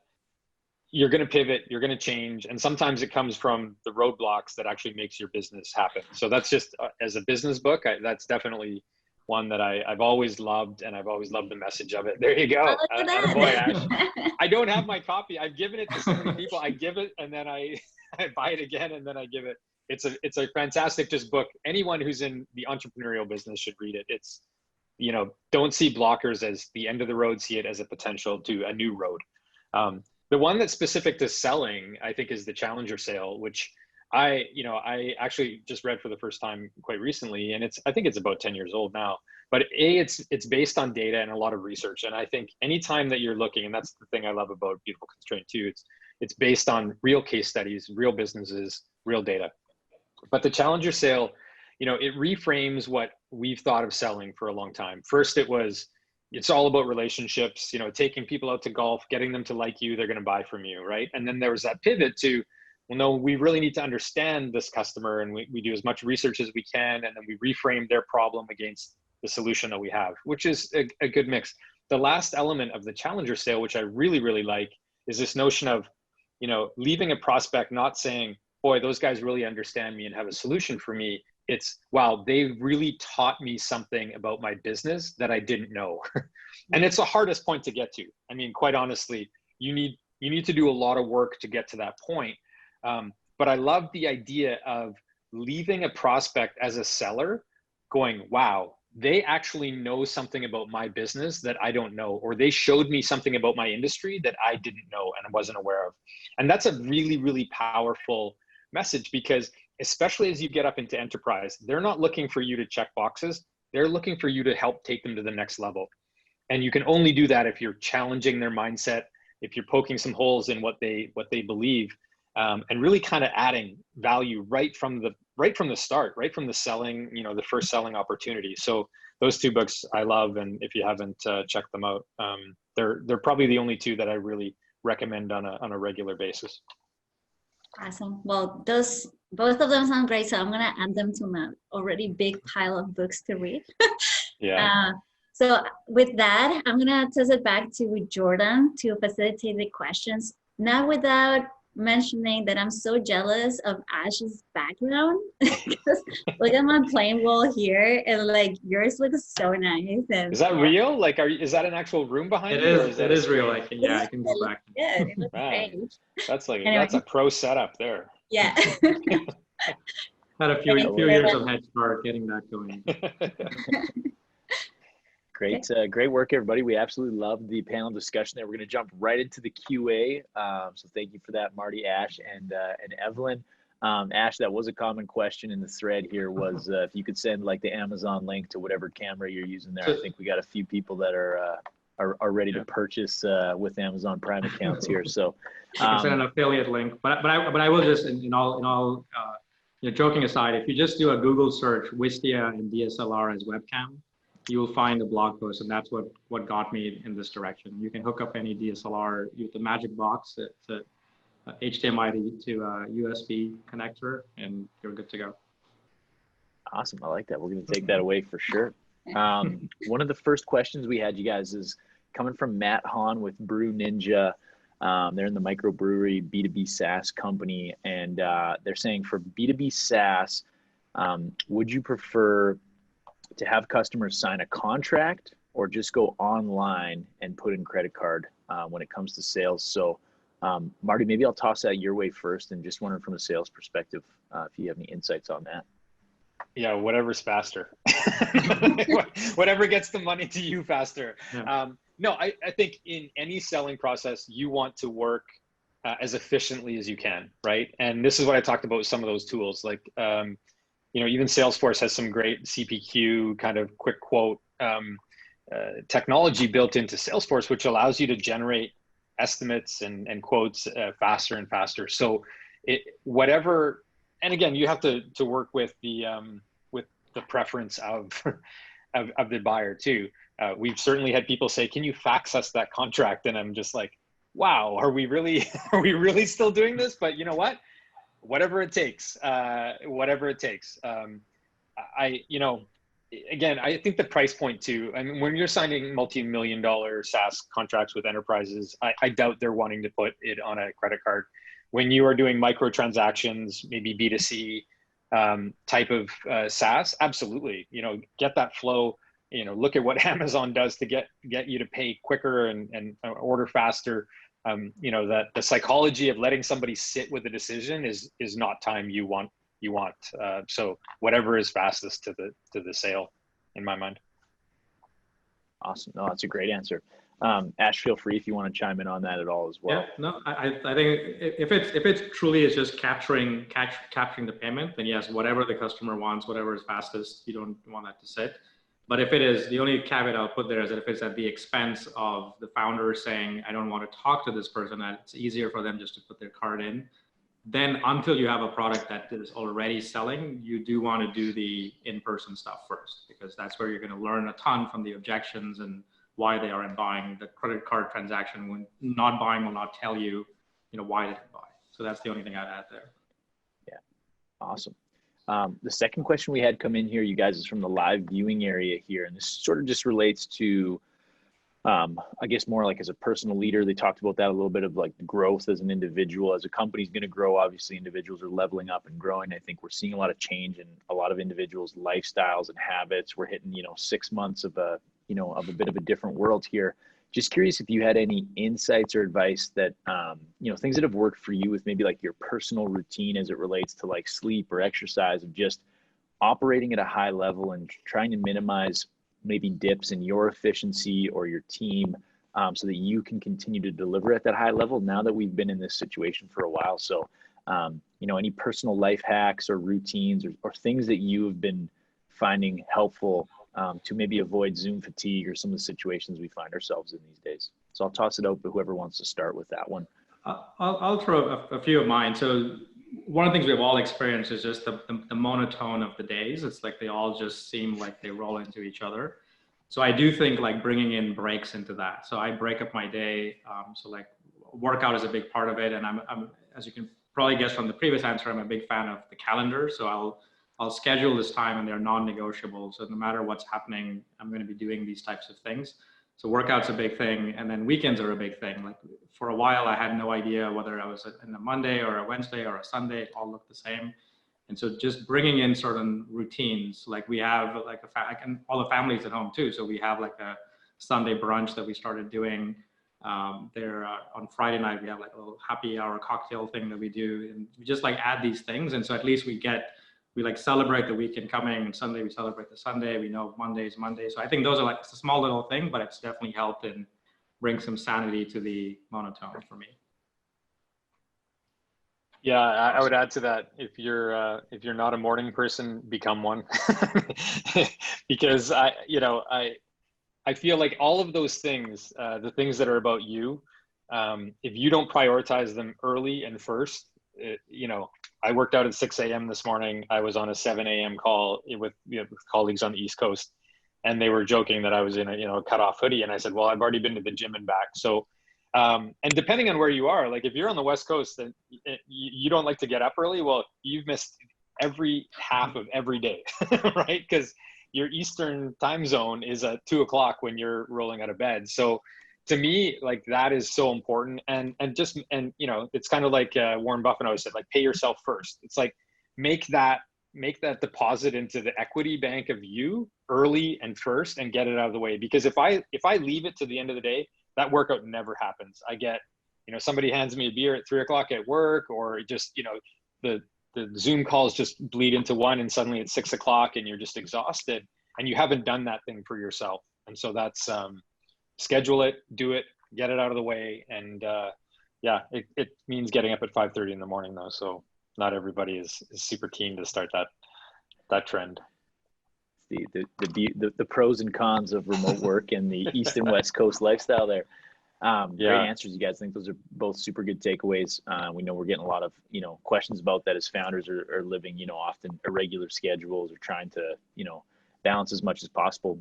you're going to pivot, you're going to change, and sometimes it comes from the roadblocks that actually makes your business happen. So that's just as a business book, that's definitely one that I've always loved, and I've always loved the message of it. There you go. Boy, Ash. I don't have my copy. I've given it to so many people. I give it, and then I buy it again, and then I give it. It's a fantastic book. Anyone who's in the entrepreneurial business should read it. It's, don't see blockers as the end of the road, see it as a potential to a new road. The one that's specific to selling, I think, is the Challenger Sale, which I actually just read for the first time quite recently, and I think it's about 10 years old now. But it's based on data and a lot of research. And I think anytime that you're looking, and that's the thing I love about Beautiful Constraint too, it's based on real case studies, real businesses, real data. But the Challenger Sale, it reframes what we've thought of selling for a long time. First, it's all about relationships, taking people out to golf, getting them to like you, they're going to buy from you, right? And then there was that pivot to, well, no, we really need to understand this customer, and we do as much research as we can, and then we reframe their problem against the solution that we have, which is a good mix. The last element of the Challenger Sale, which I really, really like, is this notion of, leaving a prospect not saying, boy, those guys really understand me and have a solution for me. It's, wow, they really taught me something about my business that I didn't know. And it's the hardest point to get to. I mean, quite honestly, you need to do a lot of work to get to that point. But I love the idea of leaving a prospect as a seller going, wow, they actually know something about my business that I don't know, or they showed me something about my industry that I didn't know and wasn't aware of. And that's a really, really powerful message, because especially as you get up into enterprise, they're not looking for you to check boxes. They're looking for you to help take them to the next level. And you can only do that if you're challenging their mindset, if you're poking some holes in what they believe, and really kind of adding value right from the start, right from the selling, the first selling opportunity. So those two books I love, and if you haven't checked them out, they're probably the only two that I really recommend on a regular basis. Awesome. Well, both of them sound great, so I'm gonna add them to my already big pile of books to read. Yeah. So with that, I'm gonna toss it back to Jordan to facilitate the questions, not without mentioning that I'm so jealous of Ash's background because look at my plain wall here, and like yours looks so nice. And Is that real? Like, is that an actual room behind you, or is that It a is real. screen? Yeah, I can go back. good. It looks Man, great. that's like Anyway. that's a pro setup there. Yeah. Had a few Thank you. years of head start getting that going. Great, great work, everybody. We absolutely love the panel discussion there. We're going to jump right into the QA. So thank you for that, Marty, Ash, and Evelyn. Ash, that was a common question in the thread here was if you could send like the Amazon link to whatever camera you're using there. I think we got a few people that are ready to purchase with Amazon Prime accounts here. So I can send an affiliate link, but I will just in all joking aside, if you just do a Google search, Wistia and DSLR as webcam, you will find a blog post, and that's what got me in this direction. You can hook up any DSLR with the magic box. It's a HDMI to USB connector, and you're good to go. Awesome. I like that. We're going to take that away for sure. One of the first questions we had, you guys, is coming from Matt Hahn with Brew Ninja. They're in the microbrewery B2B SaaS company, and they're saying for B2B SaaS, would you prefer to have customers sign a contract or just go online and put in credit card when it comes to sales? So Marty, maybe I'll toss that your way first, and just wondering from a sales perspective, if you have any insights on that. Yeah, whatever's faster. Whatever gets the money to you faster. Yeah. No, I think in any selling process, you want to work as efficiently as you can, right? And this is what I talked about with some of those tools. Like, even Salesforce has some great CPQ kind of quick quote technology built into Salesforce, which allows you to generate estimates and quotes faster and faster. So whatever, and again, you have to work with the preference of the buyer too. We've certainly had people say, "Can you fax us that contract?" And I'm just like, "Wow, are we really still doing this?" But you know what? Whatever it takes, whatever it takes. Again, I think the price point too. I mean, when you're signing multi-million-dollar SaaS contracts with enterprises, I doubt they're wanting to put it on a credit card. When you are doing microtransactions, maybe B2C type of SaaS, absolutely. Get that flow. Look at what Amazon does to get you to pay quicker and order faster. That the psychology of letting somebody sit with a decision is not time you want. So whatever is fastest to the sale, in my mind. Awesome. No, that's a great answer. Ash, feel free if you want to chime in on that at all as well. Yeah, no, I think if it's truly is just capturing the payment, then yes, whatever the customer wants, whatever is fastest, you don't want that to sit. But if it is, the only caveat I'll put there is that if it's at the expense of the founder saying, I don't want to talk to this person, that it's easier for them just to put their card in, then until you have a product that is already selling, you do want to do the in-person stuff first, because that's where you're going to learn a ton from the objections and why they aren't buying. The credit card transaction, when not buying, will not tell you, why they didn't buy. So that's the only thing I'd add there. Yeah, awesome. The second question we had come in here, you guys, is from the live viewing area here. And this sort of just relates to, I guess, more like as a personal leader. They talked about that a little bit of like growth as an individual. As a company's going to grow, obviously individuals are leveling up and growing. I think we're seeing a lot of change in a lot of individuals' lifestyles and habits. We're hitting, 6 months of a bit of a different world here. Just curious if you had any insights or advice that, things that have worked for you with maybe like your personal routine as it relates to like sleep or exercise, of just operating at a high level and trying to minimize maybe dips in your efficiency or your team, so that you can continue to deliver at that high level now that we've been in this situation for a while. So, any personal life hacks or routines or things that you have been finding helpful to maybe avoid Zoom fatigue or some of the situations we find ourselves in these days. So I'll toss it out to whoever wants to start with that one. I'll throw a few of mine. So one of the things we've all experienced is just the monotone of the days. It's like they all just seem like they roll into each other. So I do think like bringing in breaks into that. So I break up my day. So like workout is a big part of it. And I'm as you can probably guess from the previous answer, I'm a big fan of the calendar. So I'll schedule this time and they're non-negotiable. So no matter what's happening, I'm going to be doing these types of things. So workout's a big thing, and then weekends are a big thing. Like for a while, I had no idea whether I was in a Monday or a Wednesday or a Sunday. It all looked the same. And so just bringing in certain routines, like we have like and all the families at home too. So we have like a Sunday brunch that we started doing. There on Friday night, we have like a little happy hour cocktail thing that we do. And we just like add these things. And so at least we like celebrate the weekend coming, and Sunday we celebrate the Sunday. We know Monday is Monday. So I think those are like, it's a small little thing, but it's definitely helped and bring some sanity to the monotone for me. Yeah, I would add to that. If you're not a morning person, become one, because I feel like all of those things, the things that are about you, if you don't prioritize them early and first, I worked out at 6 a.m. this morning. I was on a 7 a.m. call with colleagues on the East Coast, and they were joking that I was in a cut-off hoodie. And I said, well, I've already been to the gym and back. So, and depending on where you are, like if you're on the West Coast and you don't like to get up early, well, you've missed every half of every day, right? Because your Eastern time zone is at 2 o'clock when you're rolling out of bed. So to me, like that is so important. And it's kind of like Warren Buffett always said, like pay yourself first. It's like make that deposit into the equity bank of you early and first, and get it out of the way. Because if I leave it to the end of the day, that workout never happens. I get, somebody hands me a beer at 3 o'clock at work, or just, the Zoom calls just bleed into one, and suddenly it's 6 o'clock and you're just exhausted and you haven't done that thing for yourself. And so that's, schedule it, do it, get it out of the way. And it means getting up at 5:30 in the morning though. So not everybody is super keen to start that trend. The pros and cons of remote work and the East and West Coast lifestyle there. Great answers, you guys. I think those are both super good takeaways. We know we're getting a lot of, questions about that as founders are living, often irregular schedules or trying to, balance as much as possible.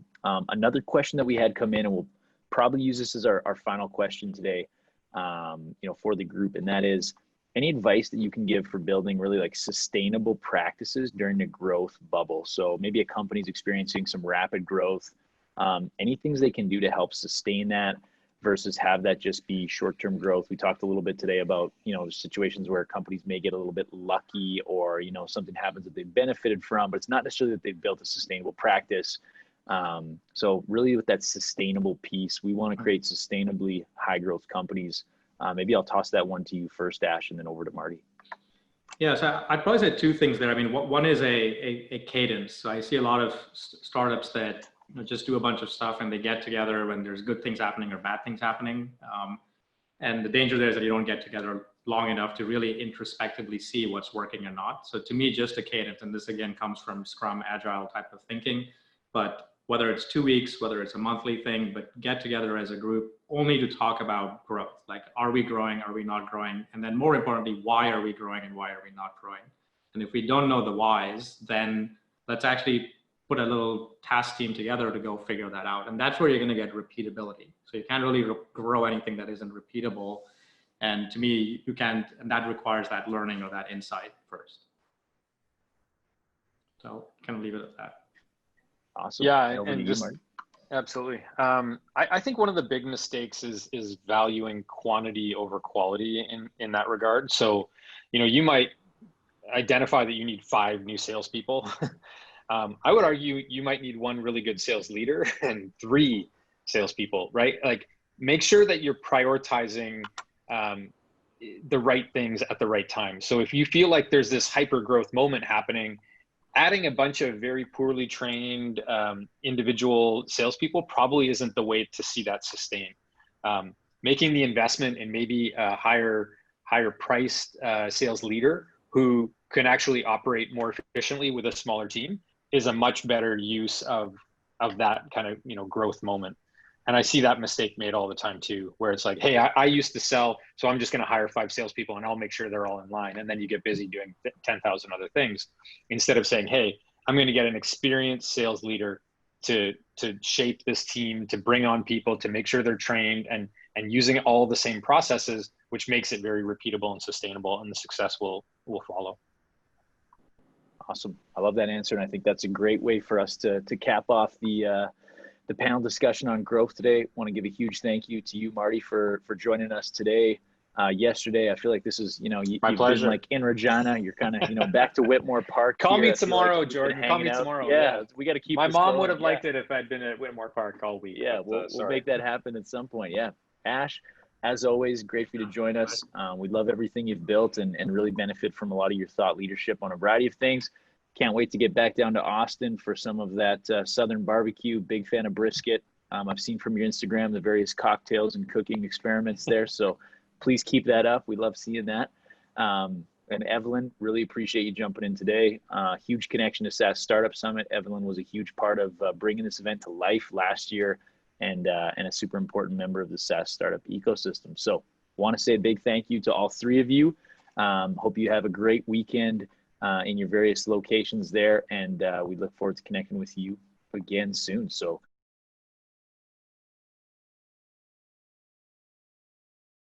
Another question that we had come in, and we'll probably use this as our final question today, for the group. And that is, any advice that you can give for building really like sustainable practices during the growth bubble? So maybe a company's experiencing some rapid growth, any things they can do to help sustain that versus have that just be short-term growth. We talked a little bit today about, situations where companies may get a little bit lucky, or, something happens that they've benefited from, but it's not necessarily that they've built a sustainable practice. So really with that sustainable piece, we want to create sustainably high growth companies. Maybe I'll toss that one to you first, Ash, and then over to Marty. Yeah, so I'd probably say two things there. I mean, one is a cadence. So I see a lot of startups that just do a bunch of stuff and they get together when there's good things happening or bad things happening. And the danger there is that you don't get together long enough to really introspectively see what's working or not. So to me, just a cadence, and this again comes from Scrum, Agile type of thinking, but whether it's 2 weeks, whether it's a monthly thing, but get together as a group only to talk about growth. Like, are we growing? Are we not growing? And then more importantly, why are we growing and why are we not growing? And if we don't know the whys, then let's actually put a little task team together to go figure that out. And that's where you're going to get repeatability. So you can't really grow anything that isn't repeatable. And to me, you can't, and that requires that learning or that insight first. So kind of leave it at that. Awesome. Yeah, and just absolutely. I think one of the big mistakes is valuing quantity over quality in that regard. So, you might identify that you need 5 new salespeople. I would argue you might need 1 really good sales leader and 3 salespeople, right? Like, make sure that you're prioritizing the right things at the right time. So if you feel like there's this hyper growth moment happening, adding a bunch of very poorly trained individual salespeople probably isn't the way to see that sustain. Making the investment in maybe a higher priced sales leader who can actually operate more efficiently with a smaller team is a much better use of that kind of growth moment. And I see that mistake made all the time too, where it's like, hey, I used to sell, so I'm just going to hire 5 salespeople and I'll make sure they're all in line. And then you get busy doing 10,000 other things instead of saying, hey, I'm going to get an experienced sales leader to shape this team, to bring on people, to make sure they're trained and using all the same processes, which makes it very repeatable and sustainable, and the success will follow. Awesome. I love that answer. And I think that's a great way for us to cap off the the panel discussion on growth today. Want to give a huge thank you to you, Marty, for joining us today. Yesterday, I feel like this is, you've pleasure. been like in Regina. You're kind of, back to Whitmore Park. Call here. me I feel tomorrow, like Jordan. Call me tomorrow. Yeah, we got to keep My this mom going. would have liked it if I'd been at Whitmore Park all week. Yeah, but, we'll make that happen at some point. Yeah. Ash, as always, great for you to join us. We love everything you've built and really benefit from a lot of your thought leadership on a variety of things. Can't wait to get back down to Austin for some of that Southern barbecue. Big fan of brisket. I've seen from your Instagram the various cocktails and cooking experiments there. So please keep that up. We love seeing that. And Evelyn, really appreciate you jumping in today. Huge connection to Sask Startup Summit. Evelyn was a huge part of bringing this event to life last year and a super important member of the Sask startup ecosystem. So want to say a big thank you to all three of you. Hope you have a great weekend in your various locations there. And we look forward to connecting with you again soon. So